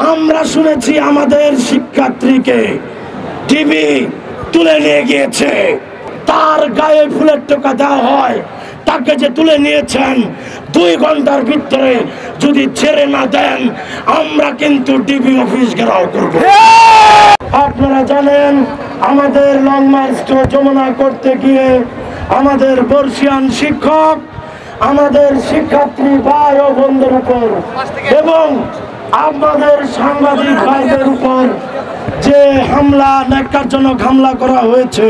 আমরা শুনেছি আমাদের শিক্ষার্থীকে টিভি তুলে নিয়ে গিয়েছে, তার গায়ে ফুলের টোকা দেওয়া হয়। তাকে যে তুলে নিয়েছেন 2 ঘন্টার ভিতরে যদি ছেড়ে না দেন আমরা কিন্তু ডিবি অফিস ঘেরাও করব। আপনারা জানেন আমাদের লং মার্চ টু যমুনা করতে গিয়ে আমাদের বর্ষিয়ান শিক্ষক, আমাদের শিক্ষার্থী ভাই ও বোনদের উপর এবং আমাদের সাংবাদিক ভাইদের উপর যে হামলা, ন্যাক্কারজনক হামলা করা হয়েছে,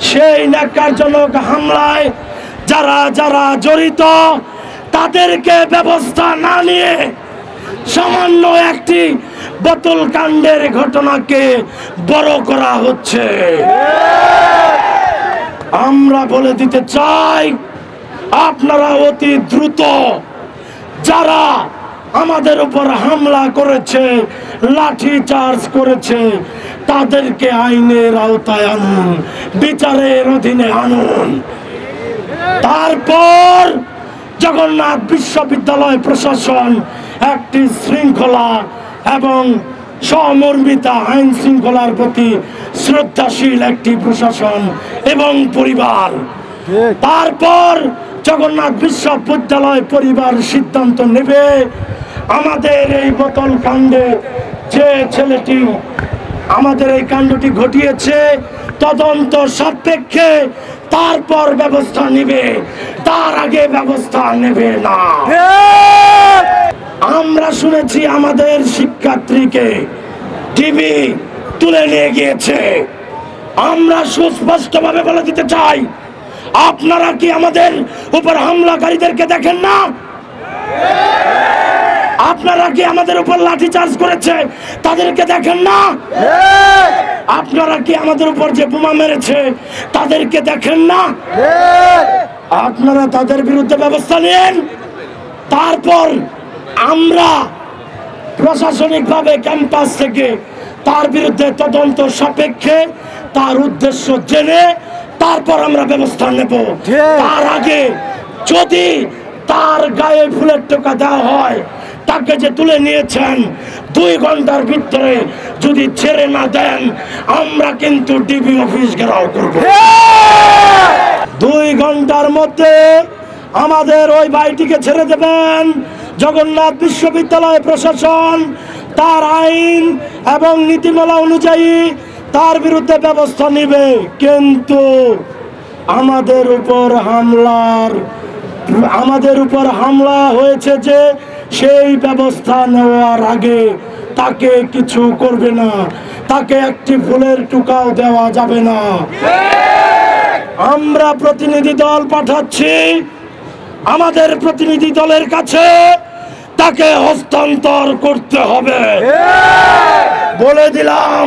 সেই ন্যাক্কারজনক হামলায় যারা যারা জড়িত তাদেরকে ব্যবস্থা না নিয়ে সামান্য একটি বোতল কাণ্ডের ঘটনাকে বড় করা হচ্ছে। আমরা বলে দিতে চাই, আপনারা অতি দ্রুত যারা আমাদের উপর হামলা করেছে, লাঠি চার্জ করেছে, তাদেরকে আইনের আওতায় আনুন, বিচারের অধীনে আনুন। তারপর জগন্নাথ বিশ্ববিদ্যালয় প্রশাসন একটি শৃঙ্খলা এবং সমর্মিতা আইন শৃঙ্খলার প্রতি শ্রদ্ধাশীল একটি প্রশাসন এবং পরিবার, তারপর জগন্নাথ বিশ্ববিদ্যালয় পরিবার সিদ্ধান্ত নেবে আমাদের এই বোতল কাণ্ডে যে ছেলেটি আমাদের এই কাণ্ডটি ঘটিয়েছে তদন্ত সাপেক্ষে তারপর ব্যবস্থা নেবে, তার আগে ব্যবস্থা নেবে না। আমরা শুনেছি আমাদের শিক্ষার্থীকে টিভি তুলে নিয়ে গিয়েছে। আমরা সুস্পষ্টভাবে বলে দিতে চাই, আপনারা কি আমাদের উপর হামলাকারীদেরকে দেখেন না? আপনারা কি আমাদের উপর লাঠি চার্জ করেছে তাদেরকে দেখেন না? আপনারা কি আমাদের উপর যে বোমা মেরেছে তাদেরকে দেখেন না? আপনারা তাদের বিরুদ্ধে ব্যবস্থা নেন। তারপর আমরা প্রশাসনিকভাবে ক্যাম্পাস থেকে তার বিরুদ্ধে তদন্ত সাপেক্ষে তার উদ্দেশ্য জেনে তারপর আমরা ব্যবস্থা নেব। তার আগে যদি তার গায়ে ফুলের টোকা দেওয়া হয়, তাকে যে তুলে নিয়েছেন 2 ঘন্টার ভিতরে যদি ছেড়ে না দেন আমরা কিন্তু ডিবি অফিস ঘেরাও করব। 2 ঘন্টার মধ্যে আমাদের ওই ভাইটিকে ছেড়ে দেবেন। জগন্নাথ বিশ্ববিদ্যালয় প্রশাসন তার আইন এবং নীতিমালা অনুযায়ী তার বিরুদ্ধে ব্যবস্থা নেবে। কিন্তু আমাদের উপর হামলা হয়েছে যে সেই ব্যবস্থা নেওয়ার আগে তাকে কিছু করবে না, তাকে একটি ফুলের টুকাও দেওয়া যাবে না। আমরা প্রতিনিধি দল পাঠাচ্ছি, আমাদের প্রতিনিধি দলের কাছে তাকে হস্তান্তর করতে হবে। বলে দিলাম,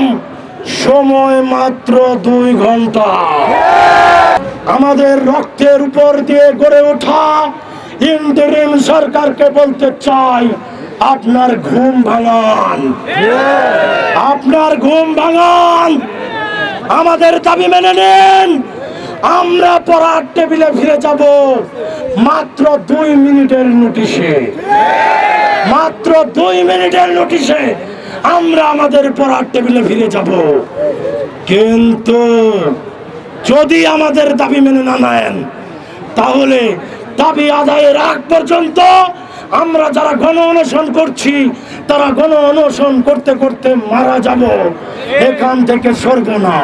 সময় মাত্র 2 ঘন্টা। আমাদের রক্তের উপর দিয়ে গড়ে ওঠা ইন্টারিম সরকারকে বলতে চাই, আপনার ঘুম ভাঙান, আপনার ঘুম ভাঙান, আমাদের দাবি মেনে নেন। আমরা পড়ার টেবিলে ফিরে যাব মাত্র 2 মিনিটের নোটিশে, মাত্র 2 মিনিটের নোটিশে আমরা আমাদের পড়ার টেবিলে ফিরে যাব। কিন্তু যদি আমাদের দাবি মেনে না নেন তাহলে দাবি আদায়ের আগ পর্যন্ত আমরা যারা গণ অনশন করছি তারা গণ অনশন করতে করতে মারা যাব, এখান থেকে সরব না।